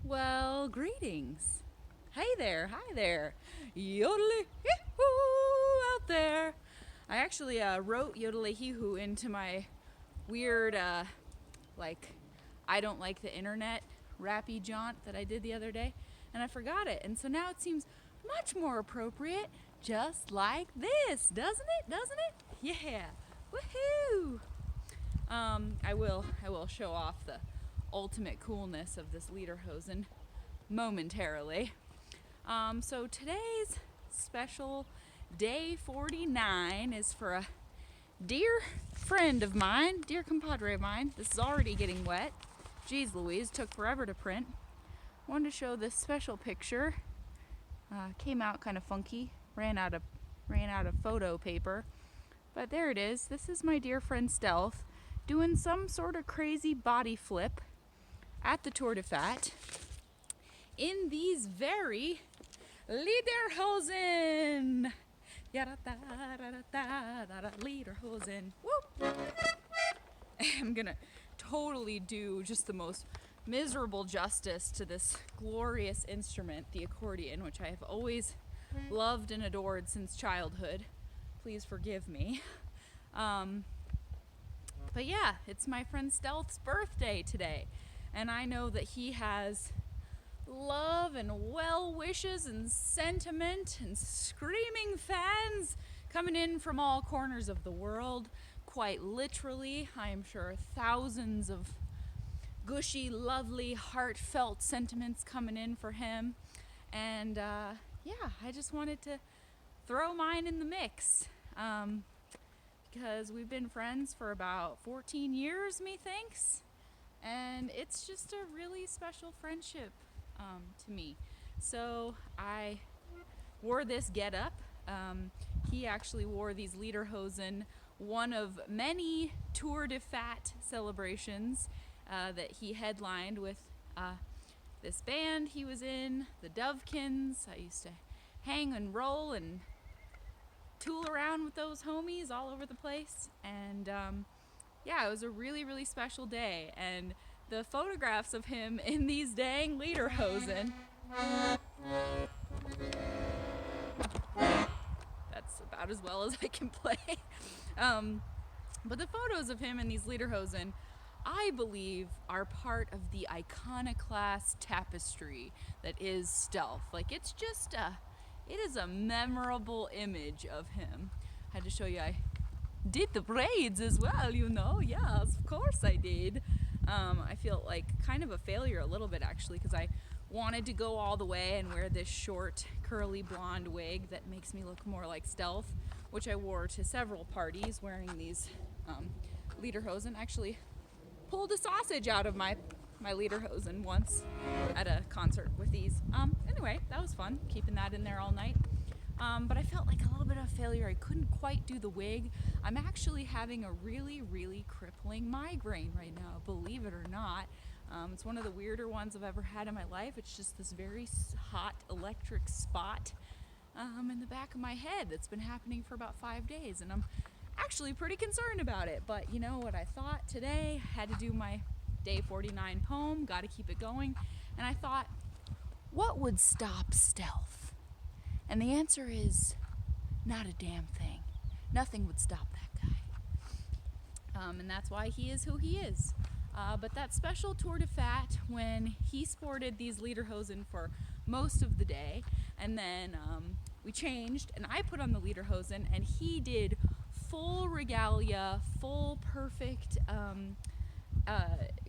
Well, greetings. Hey there, hi there. Yodely hee-hoo out there. I actually wrote Yodely hee-hoo into my weird, like, I don't like the internet rappy jaunt that I did the other day, and I forgot it. And so now it seems much more appropriate, just like this, doesn't it? Doesn't it? Yeah. Woohoo! I will show off the ultimate coolness of this lederhosen momentarily. So today's special day 49 is for a dear friend of mine, dear compadre of mine. This is already getting wet. Geez Louise, took forever to print. Wanted to show this special picture. Came out kind of funky. Ran out of photo paper. But there it is. This is my dear friend Stealth doing some sort of crazy body flip at the Tour de Fat in these very lederhosen. Lederhosen. Woo! I'm gonna totally do just the most miserable justice to this glorious instrument, the accordion, which I have always loved and adored since childhood. Please forgive me. But yeah, it's my friend Stealth's birthday today, and I know that he has love and well wishes and sentiment and screaming fans coming in from all corners of the world. Quite literally, I am sure thousands of gushy, lovely, heartfelt sentiments coming in for him. And yeah, I just wanted to throw mine in the mix. Because we've been friends for about 14 years, methinks, and it's just a really special friendship to me. So I wore this get-up. He actually wore these lederhosen, one of many Tour de Fat celebrations that he headlined with this band he was in, the Dovekins. I used to hang and roll and tool around with those homies all over the place. And yeah, it was a really, really special day. And the photographs of him in these dang lederhosen, that's about as well as I can play. But the photos of him in these lederhosen, I believe, are part of the iconoclast tapestry that is Stealth. Like, it is a memorable image of him. I had to show you, I did the braids as well, you know. Yes, of course I did. I feel like kind of a failure a little bit, actually, because I wanted to go all the way and wear this short, curly blonde wig that makes me look more like Stealth, which I wore to several parties wearing these lederhosen. Actually pulled a sausage out of my lederhosen once at a concert with these. Anyway, that was fun, keeping that in there all night. But I felt like a little bit of a failure. I couldn't quite do the wig. I'm actually having a really, really crippling migraine right now, believe it or not. It's one of the weirder ones I've ever had in my life. It's just this very hot electric spot in the back of my head that's been happening for about 5 days, and I'm actually pretty concerned about it. But you know what I thought today? I had to do my day 49 poem, got to keep it going. And I thought, what would stop Stealth? And the answer is not a damn thing. Nothing would stop that guy. And that's why he is who he is. But that special Tour de Fat, when he sported these lederhosen for most of the day, and then we changed, and I put on the lederhosen, and he did full regalia, full perfect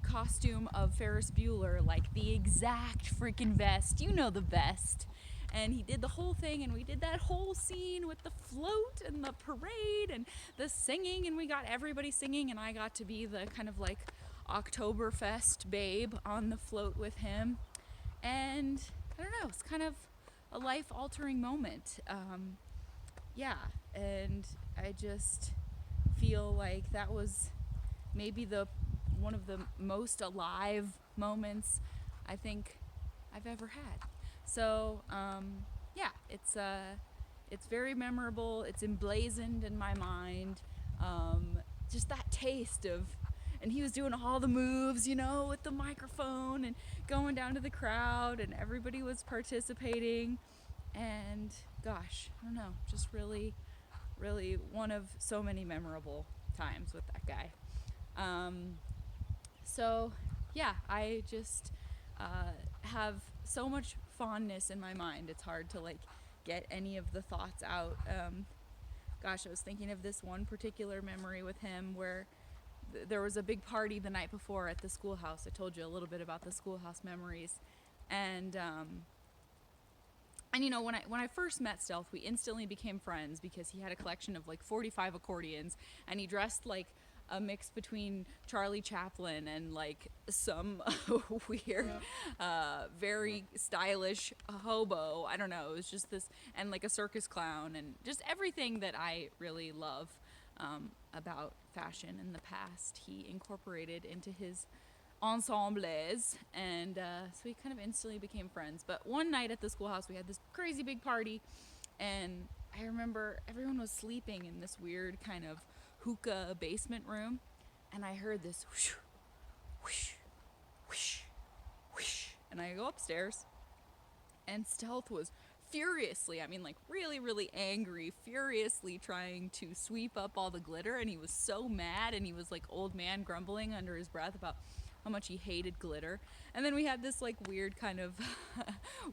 costume of Ferris Bueller, like the exact freaking vest, you know, the vest. And he did the whole thing, and we did that whole scene with the float and the parade and the singing, and we got everybody singing, and I got to be the kind of like Oktoberfest babe on the float with him. And I don't know, it's kind of a life-altering moment. Yeah, and I just feel like that was maybe one of the most alive moments I think I've ever had. So yeah, it's very memorable. It's emblazoned in my mind. Just that taste of and he was doing all the moves, you know, with the microphone and going down to the crowd, and everybody was participating. And gosh, I don't know, just really, really one of so many memorable times with that guy. So yeah, I just have so much fondness in my mind. It's hard to like get any of the thoughts out. Gosh, I was thinking of this one particular memory with him where there was a big party the night before at the schoolhouse. I told you a little bit about the schoolhouse memories. And you know, when I first met Stealth, we instantly became friends because he had a collection of like 45 accordions, and he dressed like a mix between Charlie Chaplin and like some weird, very stylish hobo. I don't know. It was just this, and like a circus clown, and just everything that I really love about fashion in the past. He incorporated into his ensembles, and so we kind of instantly became friends. But one night at the schoolhouse, we had this crazy big party, and I remember everyone was sleeping in this weird kind of hookah basement room, and I heard this whoosh, whoosh, whoosh, whoosh, and I go upstairs, and Stealth was furiously, I mean like really, really angry, furiously trying to sweep up all the glitter, and he was so mad, and he was like old man grumbling under his breath about how much he hated glitter. And then we had this like weird kind of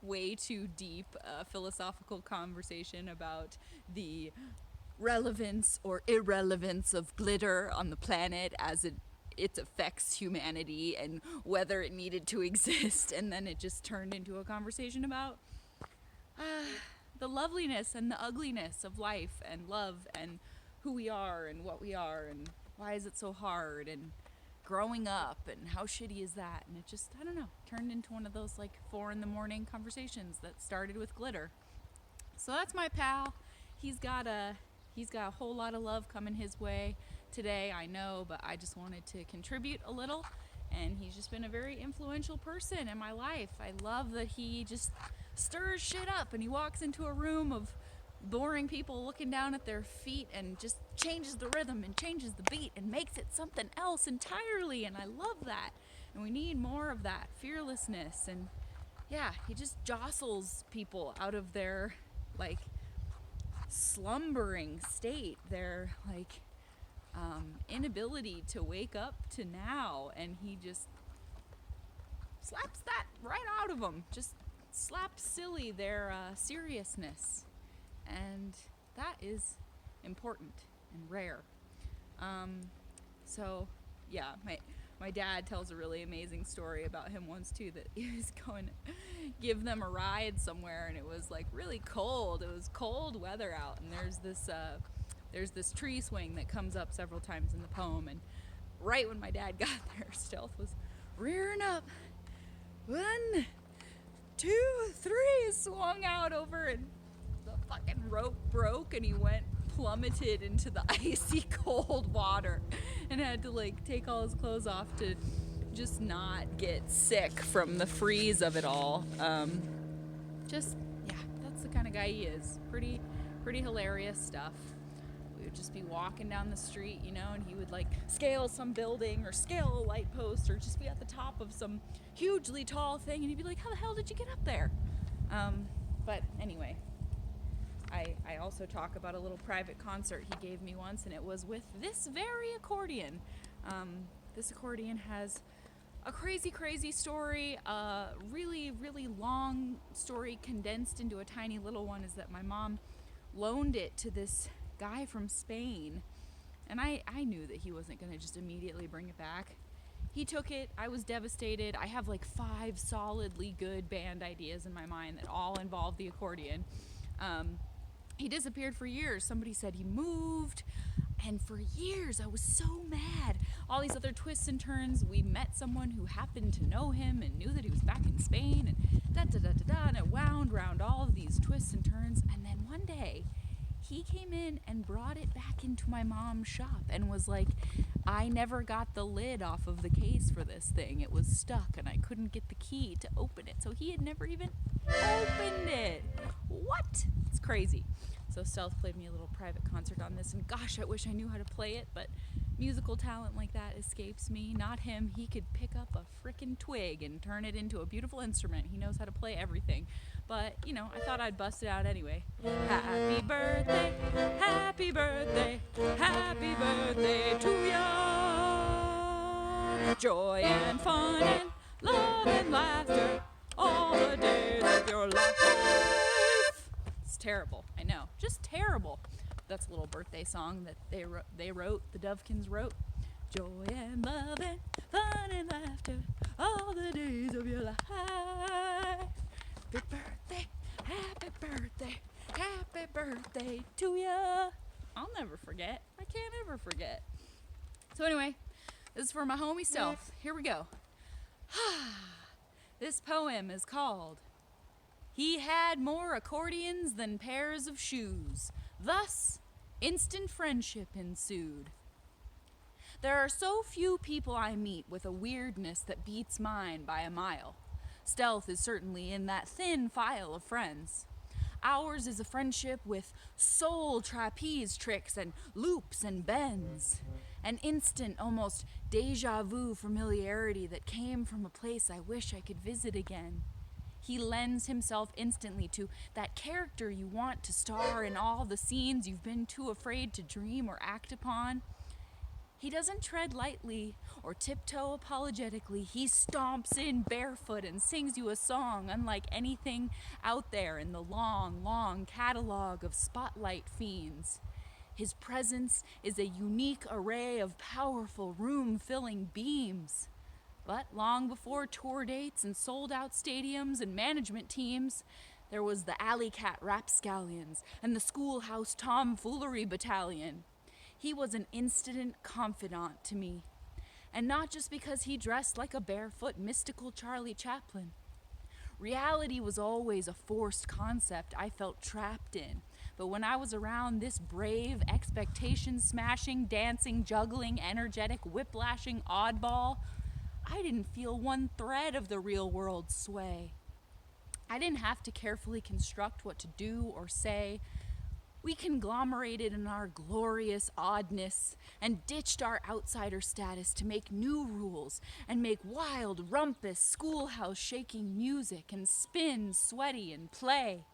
way too deep philosophical conversation about the relevance or irrelevance of glitter on the planet as it affects humanity and whether it needed to exist. And then it just turned into a conversation about the loveliness and the ugliness of life and love and who we are and what we are and why is it so hard and growing up and how shitty is that. And it just, I don't know, turned into one of those like 4 a.m. conversations that started with glitter. So that's my pal. He's got a whole lot of love coming his way today, I know, but I just wanted to contribute a little, and he's just been a very influential person in my life. I love that he just stirs shit up, and he walks into a room of boring people looking down at their feet and just changes the rhythm and changes the beat and makes it something else entirely, and I love that. And we need more of that fearlessness, and yeah, he just jostles people out of their like slumbering state, their like inability to wake up to now, and he just slaps that right out of them, just slaps silly their seriousness, and that is important and rare. So yeah, my dad tells a really amazing story about him once too, that he was going to give them a ride somewhere, and it was like really cold. It was cold weather out, and there's this tree swing that comes up several times in the poem, and right when my dad got there, Stealth was rearing up. 1, 2, 3, swung out over, and the fucking rope broke, and he plummeted into the icy cold water and had to like take all his clothes off to just not get sick from the freeze of it all. Just, yeah, that's the kind of guy he is. Pretty hilarious stuff. We would just be walking down the street, you know, and he would like scale some building or scale a light post or just be at the top of some hugely tall thing, and he'd be like, how the hell did you get up there? But anyway, I also talk about a little private concert he gave me once, and it was with this very accordion. This accordion has a crazy story, a really long story condensed into a tiny little one, is that my mom loaned it to this guy from Spain, and I knew that he wasn't going to just immediately bring it back. He took it. I was devastated. I have like 5 solidly good band ideas in my mind that all involve the accordion. He disappeared for years. Somebody said he moved, and for years I was so mad. All these other twists and turns. We met someone who happened to know him and knew that he was back in Spain, and and it wound round all of these twists and turns. And then one day he came in and brought it back into my mom's shop and was like, I never got the lid off of the case for this thing. It was stuck and I couldn't get the key to open it. So he had never even opened it. What? It's crazy. So Stealth played me a little private concert on this, and gosh, I wish I knew how to play it, but musical talent like that escapes me. Not him. He could pick up a frickin' twig and turn it into a beautiful instrument. He knows how to play everything. But, I thought I'd bust it out anyway. Happy birthday to ya. Joy and fun and love and laughter all the days of your life. It's terrible, I know, just terrible. That's a little birthday song that they wrote, the Dovekins wrote. Joy and love and fun and laughter all the days of your life. Happy birthday to ya. I'll never forget. I can't ever forget. So anyway, this is for my homie self. Here we go. This poem is called He Had More Accordions Than Pairs of Shoes. Thus, instant friendship ensued. There are so few people I meet with a weirdness that beats mine by a mile. Stealth is certainly in that thin file of friends. Ours is a friendship with soul trapeze tricks and loops and bends. An instant, almost deja vu familiarity that came from a place I wish I could visit again. He lends himself instantly to that character you want to star in all the scenes you've been too afraid to dream or act upon. He doesn't tread lightly or tiptoe apologetically. He stomps in barefoot and sings you a song unlike anything out there in the long, long catalog of spotlight fiends. His presence is a unique array of powerful room-filling beams. But long before tour dates and sold-out stadiums and management teams, there was the Alley Cat Rapscallions and the Schoolhouse Tomfoolery Battalion. He was an instant confidant to me. And not just because he dressed like a barefoot mystical Charlie Chaplin. Reality was always a forced concept I felt trapped in. But when I was around this brave, expectation-smashing, dancing, juggling, energetic, whiplashing oddball, I didn't feel one thread of the real world sway. I didn't have to carefully construct what to do or say. We conglomerated in our glorious oddness and ditched our outsider status to make new rules and make wild, rumpus, schoolhouse-shaking music and spin, sweaty, and play.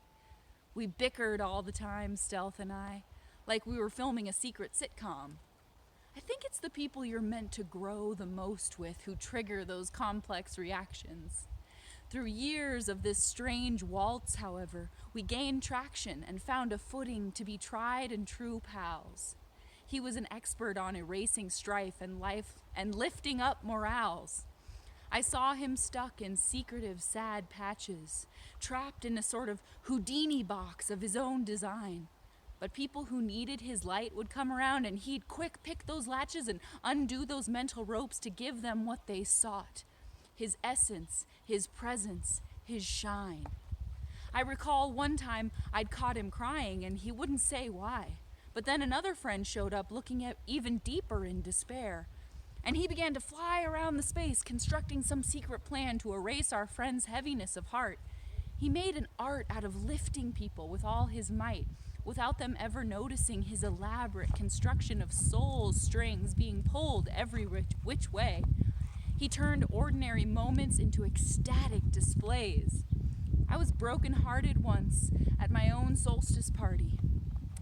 We bickered all the time, Stealth and I, like we were filming a secret sitcom. I think it's the people you're meant to grow the most with who trigger those complex reactions. Through years of this strange waltz, however, we gained traction and found a footing to be tried and true pals. He was an expert on erasing strife and life and lifting up morals. I saw him stuck in secretive, sad patches, trapped in a sort of Houdini box of his own design. But people who needed his light would come around and he'd quick pick those latches and undo those mental ropes to give them what they sought. His essence, his presence, his shine. I recall one time I'd caught him crying and he wouldn't say why. But then another friend showed up looking at even deeper in despair. And he began to fly around the space, constructing some secret plan to erase our friend's heaviness of heart. He made an art out of lifting people with all his might, without them ever noticing his elaborate construction of soul strings being pulled every which way. He turned ordinary moments into ecstatic displays. I was broken-hearted once at my own solstice party,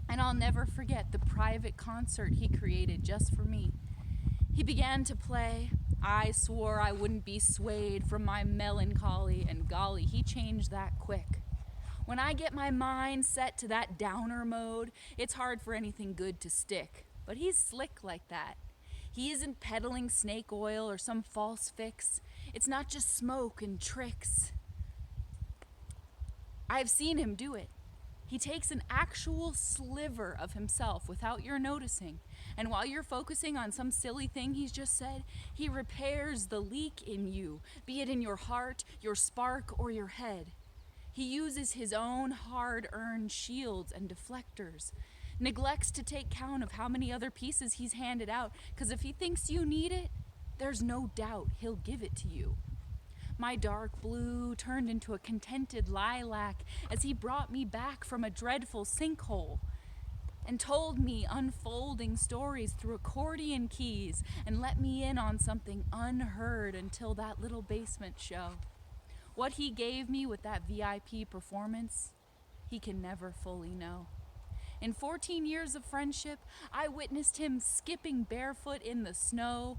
and I'll never forget the private concert he created just for me. He began to play. I swore I wouldn't be swayed from my melancholy, and golly, he changed that quick. When I get my mind set to that downer mode, it's hard for anything good to stick, but he's slick like that. He isn't peddling snake oil or some false fix. It's not just smoke and tricks. I've seen him do it. He takes an actual sliver of himself without your noticing, and while you're focusing on some silly thing he's just said, he repairs the leak in you, be it in your heart, your spark, or your head. He uses his own hard-earned shields and deflectors, neglects to take count of how many other pieces he's handed out, because if he thinks you need it, there's no doubt he'll give it to you. My dark blue turned into a contented lilac as he brought me back from a dreadful sinkhole. and told me unfolding stories through accordion keys and let me in on something unheard until that little basement show. What he gave me with that VIP performance, he can never fully know. In 14 years of friendship, I witnessed him skipping barefoot in the snow,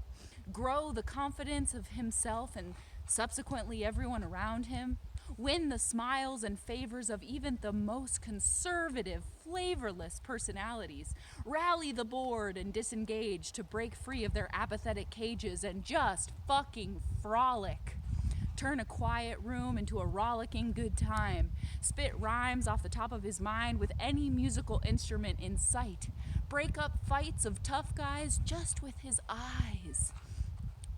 grow the confidence of himself and subsequently everyone around him, win the smiles and favors of even the most conservative, flavorless personalities, rally the bored and disengaged to break free of their apathetic cages and just fucking frolic. Turn a quiet room into a rollicking good time, spit rhymes off the top of his mind with any musical instrument in sight, break up fights of tough guys just with his eyes,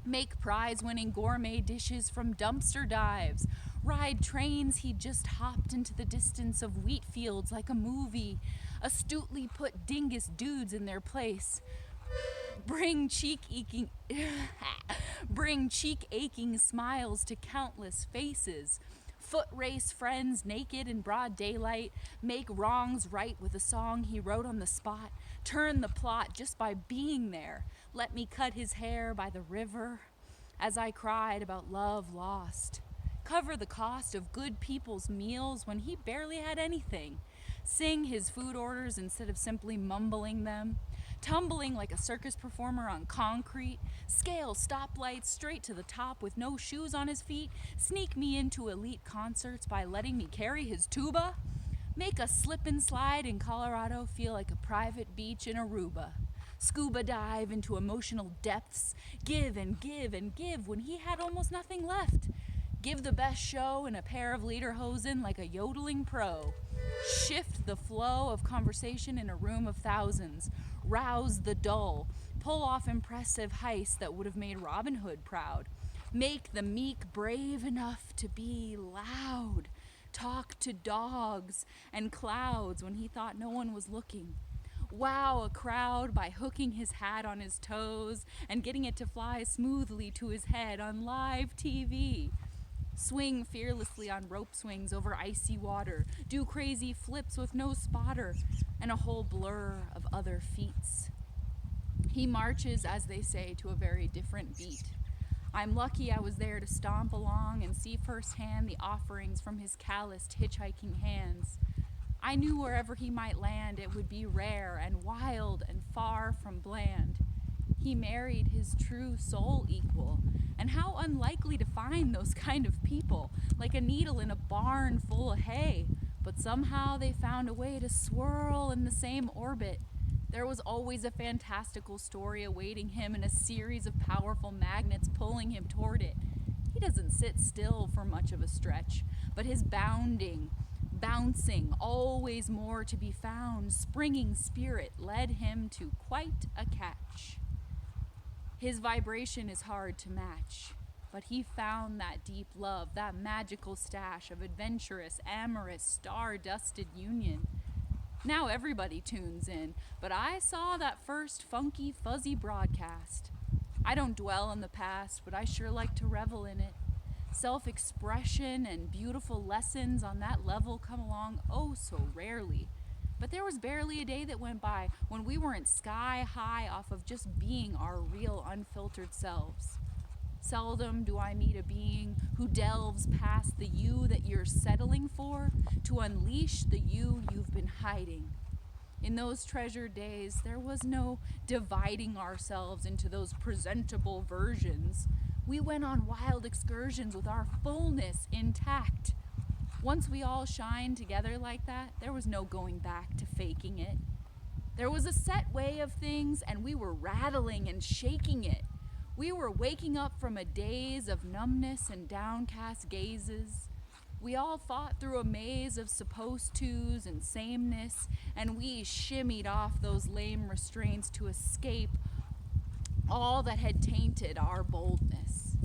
make prize-winning gourmet dishes from dumpster dives, ride trains he just hopped into the distance of wheat fields like a movie, astutely put dingus dudes in their place, bring cheek-aching smiles to countless faces, foot race friends naked in broad daylight, make wrongs right with a song he wrote on the spot, turn the plot just by being there, let me cut his hair by the river as I cried about love lost, cover the cost of good people's meals when he barely had anything, sing his food orders instead of simply mumbling them, tumbling like a circus performer on concrete, scale stoplights straight to the top with no shoes on his feet, sneak me into elite concerts by letting me carry his tuba, make a slip and slide in Colorado feel like a private beach in Aruba, scuba dive into emotional depths, give and give and give when he had almost nothing left, give the best show in a pair of lederhosen like a yodeling pro, shift the flow of conversation in a room of thousands, rouse the dull, pull off impressive heists that would have made Robin Hood proud, make the meek brave enough to be loud, talk to dogs and clouds when he thought no one was looking, wow a crowd by hooking his hat on his toes and getting it to fly smoothly to his head on live TV, swing fearlessly on rope swings over icy water, do crazy flips with no spotter, and a whole blur of other feats. He marches, as they say, to a very different beat. I'm lucky I was there to stomp along and see firsthand the offerings from his calloused hitchhiking hands. I knew wherever he might land it would be rare and wild and far from bland. He married his true soul equal, and how unlikely to find those kind of people, like a needle in a barn full of hay, but somehow they found a way to swirl in the same orbit. There was always a fantastical story awaiting him and a series of powerful magnets pulling him toward it. He doesn't sit still for much of a stretch, but his bounding, bouncing, always more to be found, springing spirit led him to quite a catch. His vibration is hard to match, but he found that deep love, that magical stash of adventurous, amorous, star-dusted union. Now everybody tunes in, but I saw that first funky, fuzzy broadcast. I don't dwell on the past, but I sure like to revel in it. Self-expression and beautiful lessons on that level come along oh so rarely. But there was barely a day that went by when we weren't sky high off of just being our real unfiltered selves. Seldom do I meet a being who delves past the you that you're settling for to unleash the you you've been hiding. In those treasured days, there was no dividing ourselves into those presentable versions. We went on wild excursions with our fullness intact. Once we all shined together like that, there was no going back to faking it. There was a set way of things, and we were rattling and shaking it. We were waking up from a daze of numbness and downcast gazes. We all fought through a maze of supposed tos and sameness, and we shimmied off those lame restraints to escape all that had tainted our boldness.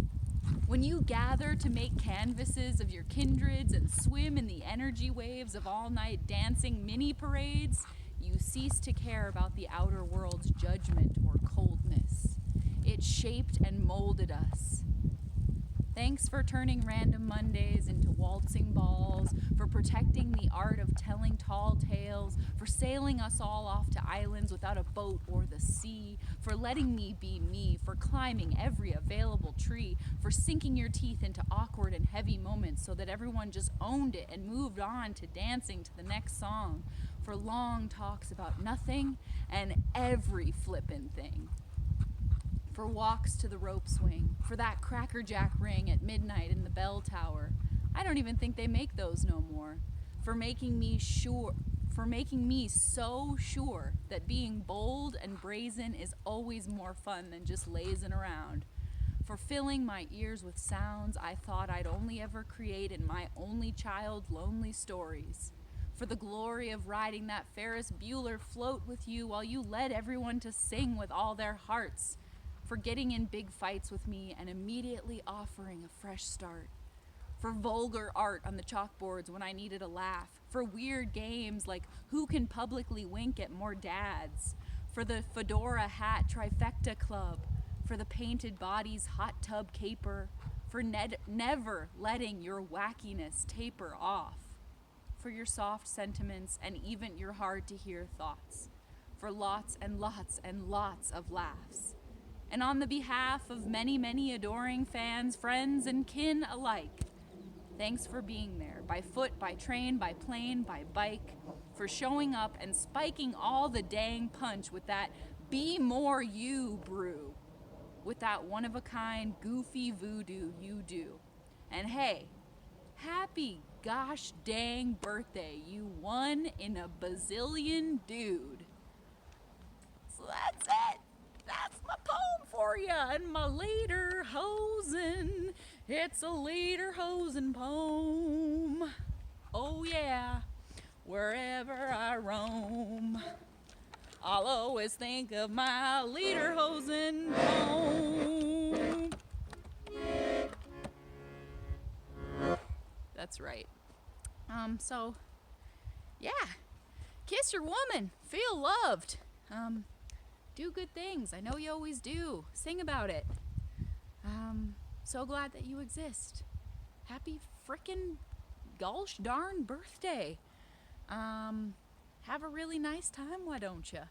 When you gather to make canvases of your kindreds and swim in the energy waves of all-night dancing mini parades, you cease to care about the outer world's judgment or coldness. It shaped and molded us. Thanks for turning random Mondays into waltzing balls, for protecting the art of telling tall tales, for sailing us all off to islands without a boat or the sea, for letting me be me, for climbing every available tree, for sinking your teeth into awkward and heavy moments so that everyone just owned it and moved on to dancing to the next song, for long talks about nothing and every flippin' thing, for walks to the rope swing, for that Cracker Jack ring at midnight in the bell tower. I don't even think they make those no more. For making me so sure that being bold and brazen is always more fun than just lazing around. For filling my ears with sounds I thought I'd only ever create in my only child lonely stories. For the glory of riding that Ferris Bueller float with you while you led everyone to sing with all their hearts. For getting in big fights with me and immediately offering a fresh start. For vulgar art on the chalkboards when I needed a laugh. For weird games like who can publicly wink at more dads. For the fedora hat trifecta club. For the painted body's hot tub caper. For never letting your wackiness taper off. For your soft sentiments and even your hard to hear thoughts. For lots and lots and lots of laughs. And on the behalf of many, many adoring fans, friends, and kin alike, thanks for being there, by foot, by train, by plane, by bike, for showing up and spiking all the dang punch with that Be More You brew, with that one-of-a-kind, goofy voodoo you do. And hey, happy gosh dang birthday, you one in a bazillion dude. So that's it. That's my poem for you and my lederhosen. It's a lederhosen poem. Oh yeah, wherever I roam, I'll always think of my lederhosen poem. That's right. So, yeah, kiss your woman, feel loved. Do good things. I know you always do. Sing about it. So glad that you exist. Happy frickin' gosh darn birthday. Have a really nice time, why don't you?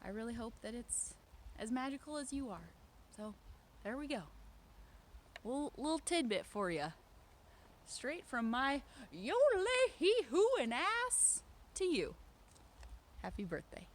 I really hope that it's as magical as you are. So, there we go. Little tidbit for you. Straight from my yodely hee-hoo and ass to you. Happy birthday.